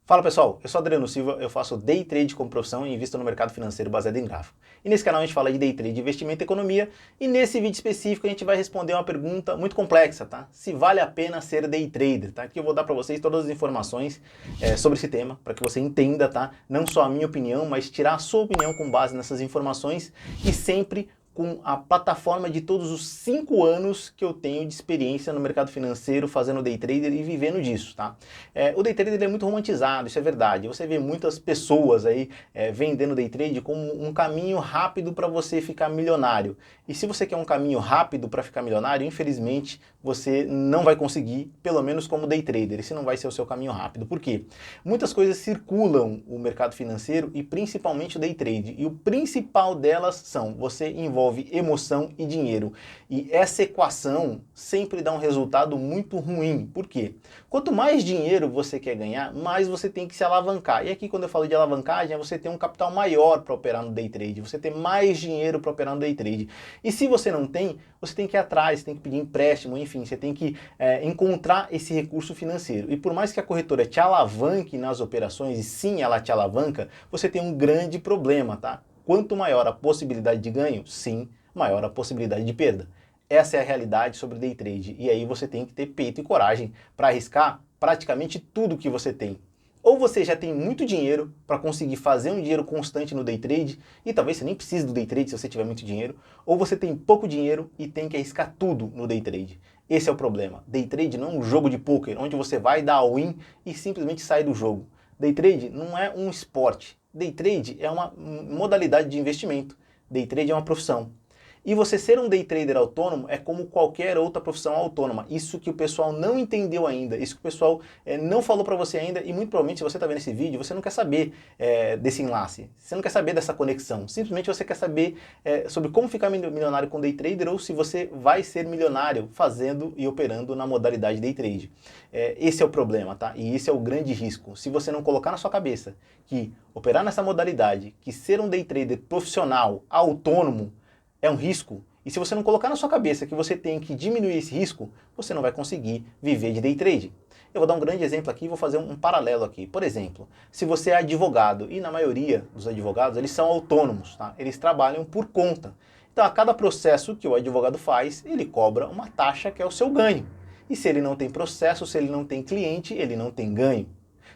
Fala pessoal, eu sou Adriano Silva, eu faço Day Trade como profissão e invisto no mercado financeiro baseado em gráfico. E nesse canal a gente fala de Day Trade, investimento e economia, e nesse vídeo específico a gente vai responder uma pergunta muito complexa, tá? Se vale a pena ser Day Trader, tá? Aqui eu vou dar para vocês todas as informações sobre esse tema, para que você entenda, tá? Não só a minha opinião, mas tirar a sua opinião com base nessas informações e sempre com a plataforma de todos os 5 anos que eu tenho de experiência no mercado financeiro, fazendo day trader e vivendo disso, tá? O day trader é muito romantizado, isso é verdade. Você vê muitas pessoas aí vendendo day trade como um caminho rápido para você ficar milionário. E se você quer um caminho rápido para ficar milionário, infelizmente você não vai conseguir, pelo menos como day trader. Esse não vai ser o seu caminho rápido. Por quê? Muitas coisas circulam o mercado financeiro e principalmente o day trade. E o principal delas são, você envolve emoção e dinheiro. E essa equação sempre dá um resultado muito ruim. Por quê? Quanto mais dinheiro você quer ganhar, mais você tem que se alavancar. E aqui quando eu falo de alavancagem, é você ter um capital maior para operar no day trade, você ter mais dinheiro para operar no day trade. E se você não tem, você tem que ir atrás, tem que pedir empréstimo, enfim, você tem que encontrar esse recurso financeiro. E por mais que a corretora te alavanque nas operações, e sim ela te alavanca, você tem um grande problema, tá? Quanto maior a possibilidade de ganho, sim, maior a possibilidade de perda. Essa é a realidade sobre day trade. E aí você tem que ter peito e coragem para arriscar praticamente tudo que você tem. Ou você já tem muito dinheiro para conseguir fazer um dinheiro constante no day trade, e talvez você nem precise do day trade se você tiver muito dinheiro, ou você tem pouco dinheiro e tem que arriscar tudo no day trade. Esse é o problema. Day trade não é um jogo de pôquer, onde você vai dar all-in e simplesmente sai do jogo. Day trade não é um esporte. Day trade é uma modalidade de investimento. Day trade é uma profissão. E você ser um day trader autônomo é como qualquer outra profissão autônoma. Isso que o pessoal não entendeu ainda, isso que o pessoal não falou para você ainda, e muito provavelmente se você está vendo esse vídeo, você não quer saber desse enlace, você não quer saber dessa conexão, simplesmente você quer saber sobre como ficar milionário com day trader ou se você vai ser milionário fazendo e operando na modalidade day trade. Esse é o problema, tá? E esse é o grande risco. Se você não colocar na sua cabeça que operar nessa modalidade, que ser um day trader profissional, autônomo, é um risco, e se você não colocar na sua cabeça que você tem que diminuir esse risco, você não vai conseguir viver de day trade. Eu vou dar um grande exemplo aqui e vou fazer um paralelo aqui. Por exemplo, se você é advogado, e na maioria dos advogados, eles são autônomos, tá? Eles trabalham por conta. Então, a cada processo que o advogado faz, ele cobra uma taxa que é o seu ganho. E se ele não tem processo, se ele não tem cliente, ele não tem ganho.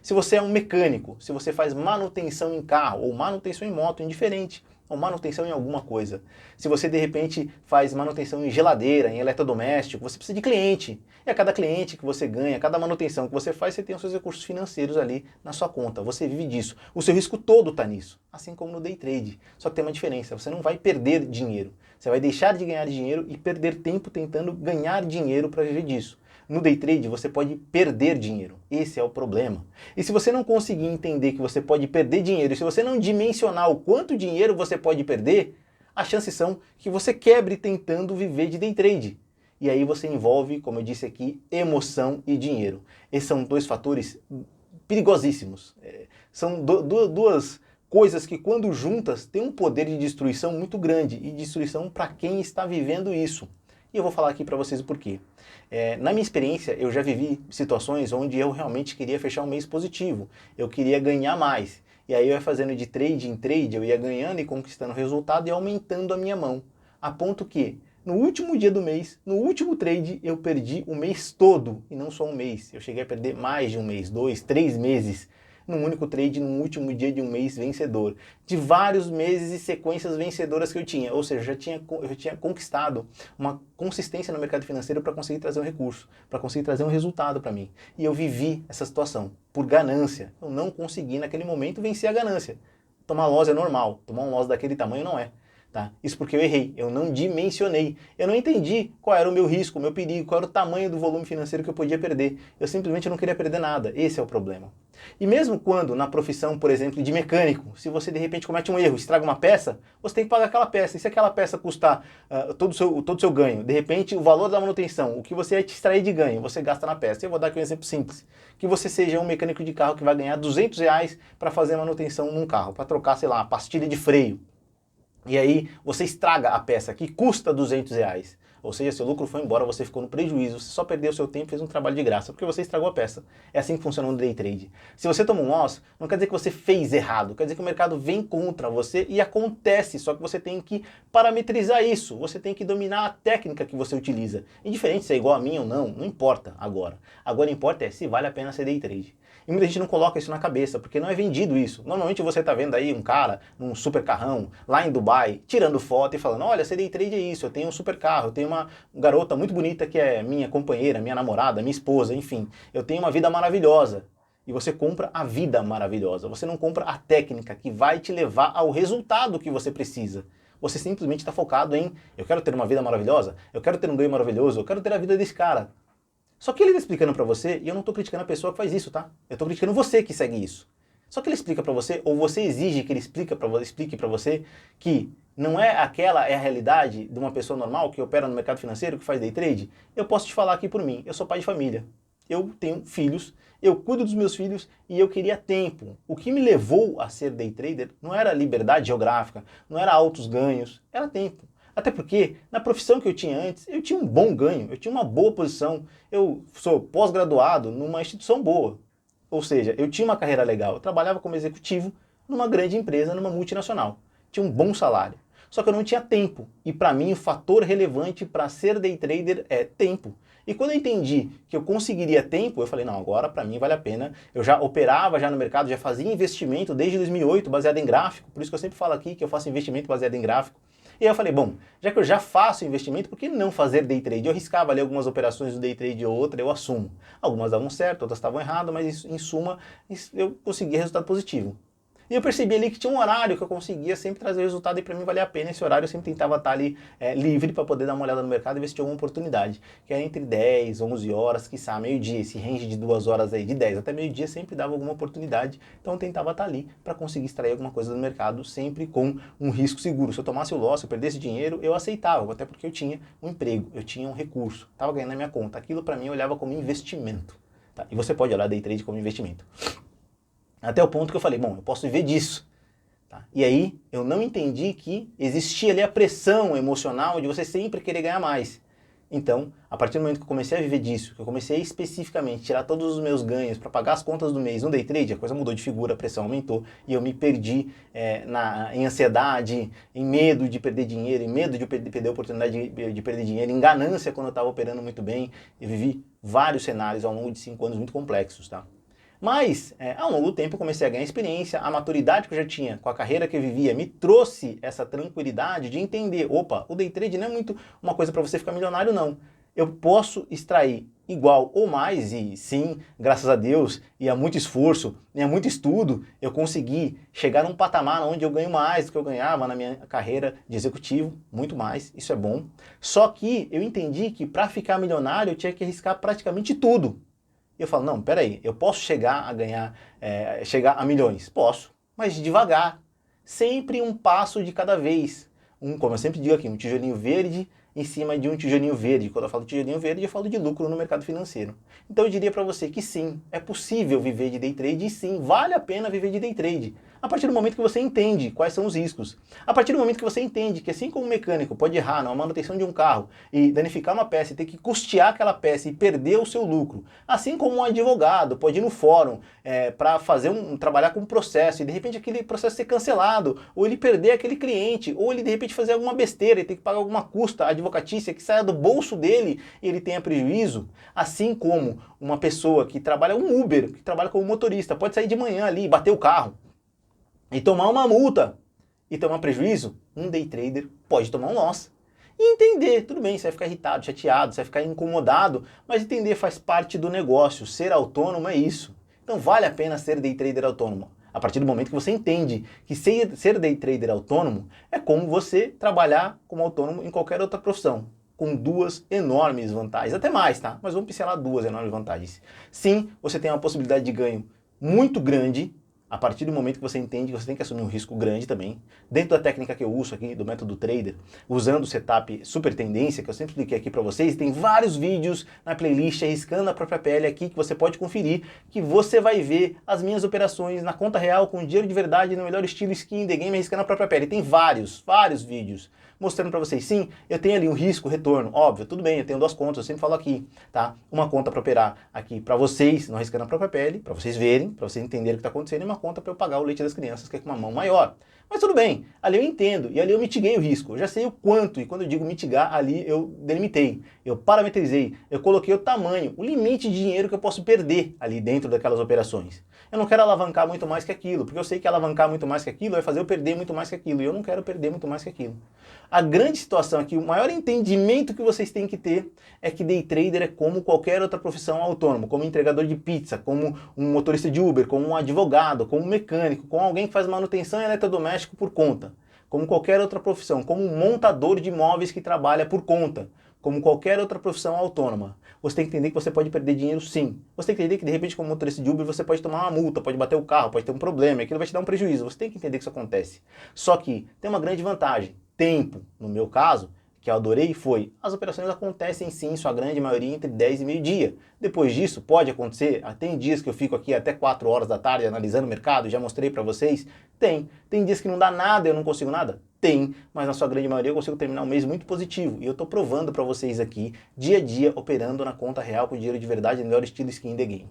Se você é um mecânico, se você faz manutenção em carro ou manutenção em moto, indiferente, ou manutenção em alguma coisa. Se você de repente faz manutenção em geladeira, em eletrodoméstico, você precisa de cliente. E a cada cliente que você ganha, a cada manutenção que você faz, você tem os seus recursos financeiros ali na sua conta. Você vive disso. O seu risco todo está nisso. Assim como no day trade. Só que tem uma diferença. Você não vai perder dinheiro. Você vai deixar de ganhar dinheiro e perder tempo tentando ganhar dinheiro para viver disso. No day trade você pode perder dinheiro, esse é o problema. E se você não conseguir entender que você pode perder dinheiro, e se você não dimensionar o quanto dinheiro você pode perder, as chances são que você quebre tentando viver de day trade. E aí você envolve, como eu disse aqui, emoção e dinheiro. Esses são dois fatores perigosíssimos. São duas coisas que quando juntas têm um poder de destruição muito grande, e destruição para quem está vivendo isso. E eu vou falar aqui para vocês o porquê. Na minha experiência, eu já vivi situações onde eu realmente queria fechar um mês positivo. Eu queria ganhar mais. E aí eu ia fazendo de trade em trade, eu ia ganhando e conquistando resultado e aumentando a minha mão. A ponto que, no último dia do mês, no último trade, eu perdi o mês todo. E não só um mês. Eu cheguei a perder mais de um mês, 2, 3 meses. Num único trade, num último dia de um mês vencedor. De vários meses e sequências vencedoras que eu tinha. Ou seja, eu tinha conquistado uma consistência no mercado financeiro para conseguir trazer um recurso, para conseguir trazer um resultado para mim. E eu vivi essa situação por ganância. Eu não consegui naquele momento vencer a ganância. Tomar loss é normal, tomar um loss daquele tamanho não é. Tá? Isso porque eu errei, eu não dimensionei, eu não entendi qual era o meu risco, o meu perigo, qual era o tamanho do volume financeiro que eu podia perder. Eu simplesmente não queria perder nada, esse é o problema. E mesmo quando na profissão, por exemplo, de mecânico, se você de repente comete um erro, estraga uma peça, você tem que pagar aquela peça. E se aquela peça custar todo o seu ganho, de repente o valor da manutenção, o que você vai te extrair de ganho, você gasta na peça. Eu vou dar aqui um exemplo simples. Que você seja um mecânico de carro que vai ganhar R$ 200 para fazer a manutenção num carro, para trocar, sei lá, a pastilha de freio. E aí você estraga a peça que custa R$ 200. Ou seja, seu lucro foi embora, você ficou no prejuízo, você só perdeu seu tempo e fez um trabalho de graça, porque você estragou a peça. É assim que funciona o day trade. Se você toma um loss, não quer dizer que você fez errado, quer dizer que o mercado vem contra você e acontece, só que você tem que parametrizar isso, você tem que dominar a técnica que você utiliza. Indiferente se é igual a mim ou não importa agora. Agora importa é se vale a pena ser day trade. E muita gente não coloca isso na cabeça, porque não é vendido isso. Normalmente você tá vendo aí um cara num super carrão, lá em Dubai, tirando foto e falando, olha, ser day trade é isso, eu tenho um super carro, eu tenho uma garota muito bonita que é minha companheira, minha namorada, minha esposa, enfim. Eu tenho uma vida maravilhosa. E você compra a vida maravilhosa, você não compra a técnica que vai te levar ao resultado que você precisa. Você simplesmente está focado em, eu quero ter uma vida maravilhosa, eu quero ter um ganho maravilhoso, eu quero ter a vida desse cara. Só que ele está explicando para você, e eu não estou criticando a pessoa que faz isso, tá? Eu estou criticando você que segue isso. Só que ele explica para você, ou você exige que ele explique para você que não é aquela é a realidade de uma pessoa normal que opera no mercado financeiro, que faz day trade. Eu posso te falar aqui por mim, eu sou pai de família. Eu tenho filhos, eu cuido dos meus filhos e eu queria tempo. O que me levou a ser day trader não era liberdade geográfica, não era altos ganhos, era tempo. Até porque, na profissão que eu tinha antes, eu tinha um bom ganho, eu tinha uma boa posição, eu sou pós-graduado numa instituição boa. Ou seja, eu tinha uma carreira legal, eu trabalhava como executivo numa grande empresa, numa multinacional. Tinha um bom salário. Só que eu não tinha tempo. E para mim o fator relevante para ser day trader é tempo. E quando eu entendi que eu conseguiria tempo, eu falei, não, agora para mim vale a pena. Eu já operava já no mercado, já fazia investimento desde 2008, baseado em gráfico. Por isso que eu sempre falo aqui que eu faço investimento baseado em gráfico. E aí eu falei, bom, já que eu já faço investimento, por que não fazer day trade? Eu arriscava ali algumas operações do day trade ou outra, eu assumo. Algumas davam certo, outras estavam erradas, mas em suma eu conseguia resultado positivo. E eu percebi ali que tinha um horário que eu conseguia sempre trazer o resultado e para mim valia a pena. Esse horário eu sempre tentava estar ali livre para poder dar uma olhada no mercado e ver se tinha alguma oportunidade. Que era entre 10, 11 horas, quiçá meio-dia. Esse range de 2 horas aí, de 10 até meio-dia, sempre dava alguma oportunidade. Então eu tentava estar ali para conseguir extrair alguma coisa do mercado, sempre com um risco seguro. Se eu tomasse o loss, se eu perdesse dinheiro, eu aceitava, até porque eu tinha um emprego, eu tinha um recurso, estava ganhando na minha conta. Aquilo para mim eu olhava como investimento. Tá? E você pode olhar day trade como investimento. Até o ponto que eu falei, bom, eu posso viver disso. Tá? E aí eu não entendi que existia ali a pressão emocional de você sempre querer ganhar mais. Então, a partir do momento que eu comecei a viver disso, que eu comecei a especificamente tirar todos os meus ganhos para pagar as contas do mês no day trade, a coisa mudou de figura, a pressão aumentou e eu me perdi em ansiedade, em medo de perder dinheiro, em medo de perder a oportunidade de perder dinheiro, em ganância quando eu estava operando muito bem. Eu vivi vários cenários ao longo de 5 anos muito complexos, tá? Mas, ao longo do tempo, eu comecei a ganhar experiência, a maturidade que eu já tinha com a carreira que eu vivia me trouxe essa tranquilidade de entender, opa, o day trade não é muito uma coisa para você ficar milionário, não. Eu posso extrair igual ou mais, e sim, graças a Deus, e a muito esforço, e a muito estudo, eu consegui chegar num patamar onde eu ganho mais do que eu ganhava na minha carreira de executivo, muito mais, isso é bom. Só que eu entendi que para ficar milionário eu tinha que arriscar praticamente tudo. E eu falo, não, peraí, eu posso chegar a ganhar, chegar a milhões? Posso, mas devagar. Sempre um passo de cada vez. Como eu sempre digo aqui, um tijolinho verde em cima de um tijolinho verde. Quando eu falo tijolinho verde, eu falo de lucro no mercado financeiro. Então eu diria para você que sim, é possível viver de day trade e sim, vale a pena viver de day trade. A partir do momento que você entende quais são os riscos. A partir do momento que você entende que assim como um mecânico pode errar na manutenção de um carro e danificar uma peça e ter que custear aquela peça e perder o seu lucro, assim como um advogado pode ir no fórum para trabalhar com um processo e de repente aquele processo ser cancelado, ou ele perder aquele cliente, ou ele de repente fazer alguma besteira e ter que pagar alguma custa advocatícia que saia do bolso dele e ele tenha prejuízo, assim como uma pessoa que trabalha um Uber, que trabalha como motorista, pode sair de manhã ali e bater o carro e tomar uma multa e tomar prejuízo, um day trader pode tomar um loss. E entender, tudo bem, você vai ficar irritado, chateado, você vai ficar incomodado, mas entender faz parte do negócio, ser autônomo é isso. Então vale a pena ser day trader autônomo. A partir do momento que você entende que ser day trader autônomo é como você trabalhar como autônomo em qualquer outra profissão, com duas enormes vantagens, até mais, tá? Mas vamos pincelar duas enormes vantagens. Sim, você tem uma possibilidade de ganho muito grande, a partir do momento que você entende que você tem que assumir um risco grande também. Dentro da técnica que eu uso aqui, do método trader, usando o setup super tendência, que eu sempre expliquei aqui para vocês, tem vários vídeos na playlist Arriscando a Própria Pele aqui, que você pode conferir, que você vai ver as minhas operações na conta real, com dinheiro de verdade, no melhor estilo skin in the game, arriscando a própria pele. Tem vários vídeos. mostrando para vocês, sim, eu tenho ali um risco, retorno, óbvio, tudo bem, eu tenho duas contas, eu sempre falo aqui, tá? Uma conta para operar aqui para vocês, não arriscando a própria pele, para vocês verem, para vocês entenderem o que está acontecendo, e uma conta para eu pagar o leite das crianças, que é com uma mão maior. Mas tudo bem, ali eu entendo, e ali eu mitiguei o risco, eu já sei o quanto, e quando eu digo mitigar, ali eu delimitei, eu parametrizei, eu coloquei o tamanho, o limite de dinheiro que eu posso perder ali dentro daquelas operações. Eu não quero alavancar muito mais que aquilo, porque eu sei que alavancar muito mais que aquilo vai fazer eu perder muito mais que aquilo, e eu não quero perder muito mais que aquilo. A grande situação aqui, o maior entendimento que vocês têm que ter é que day trader é como qualquer outra profissão autônoma, como entregador de pizza, como um motorista de Uber, como um advogado, como um mecânico, como alguém que faz manutenção eletrodoméstico por conta, como qualquer outra profissão, como um montador de imóveis que trabalha por conta, como qualquer outra profissão autônoma. Você tem que entender que você pode perder dinheiro sim. Você tem que entender que de repente como motorista de Uber você pode tomar uma multa, pode bater o carro, pode ter um problema, aquilo vai te dar um prejuízo. Você tem que entender que isso acontece. Só que tem uma grande vantagem. Tempo, no meu caso, que eu adorei foi, as operações acontecem sim, em sua grande maioria, entre 10 e meio-dia. Depois disso, pode acontecer, tem dias que eu fico aqui até 4 horas da tarde analisando o mercado, já mostrei para vocês, tem. Tem dias que não dá nada, eu não consigo nada? Tem, mas na sua grande maioria eu consigo terminar um mês muito positivo. E eu estou provando para vocês aqui, dia a dia, operando na conta real com dinheiro de verdade, no melhor estilo skin in the game.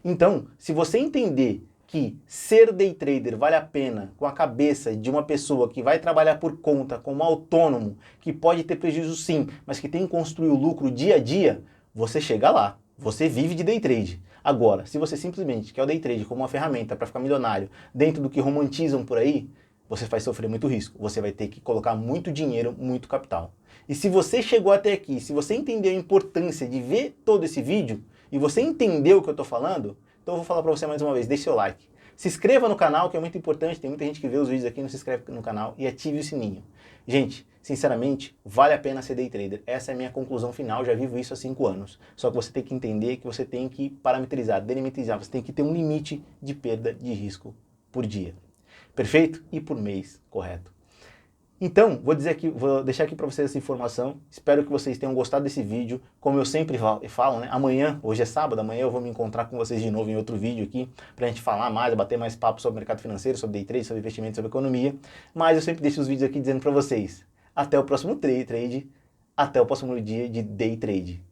Então, se você entender que ser day trader vale a pena com a cabeça de uma pessoa que vai trabalhar por conta, como autônomo, que pode ter prejuízo sim, mas que tem que construir o lucro dia a dia, você chega lá, você vive de day trade. Agora, se você simplesmente quer o day trade como uma ferramenta para ficar milionário dentro do que romantizam por aí, você vai sofrer muito risco, você vai ter que colocar muito dinheiro, muito capital. E se você chegou até aqui, se você entendeu a importância de ver todo esse vídeo, e você entendeu o que eu estou falando, então eu vou falar para você mais uma vez, deixe seu like. Se inscreva no canal, que é muito importante, tem muita gente que vê os vídeos aqui e não se inscreve no canal, e ative o sininho. Gente, sinceramente, vale a pena ser day trader. Essa é a minha conclusão final, já vivo isso há 5 anos. Só que você tem que entender que você tem que parametrizar, delimitizar, você tem que ter um limite de perda de risco por dia. Perfeito? E por mês, correto. Então, vou deixar aqui para vocês essa informação, espero que vocês tenham gostado desse vídeo, como eu sempre falo, né? Amanhã, hoje é sábado, amanhã eu vou me encontrar com vocês de novo em outro vídeo aqui, pra gente falar mais, bater mais papo sobre mercado financeiro, sobre day trade, sobre investimento, sobre economia, mas eu sempre deixo os vídeos aqui dizendo para vocês, até o próximo trade, até o próximo dia de day trade.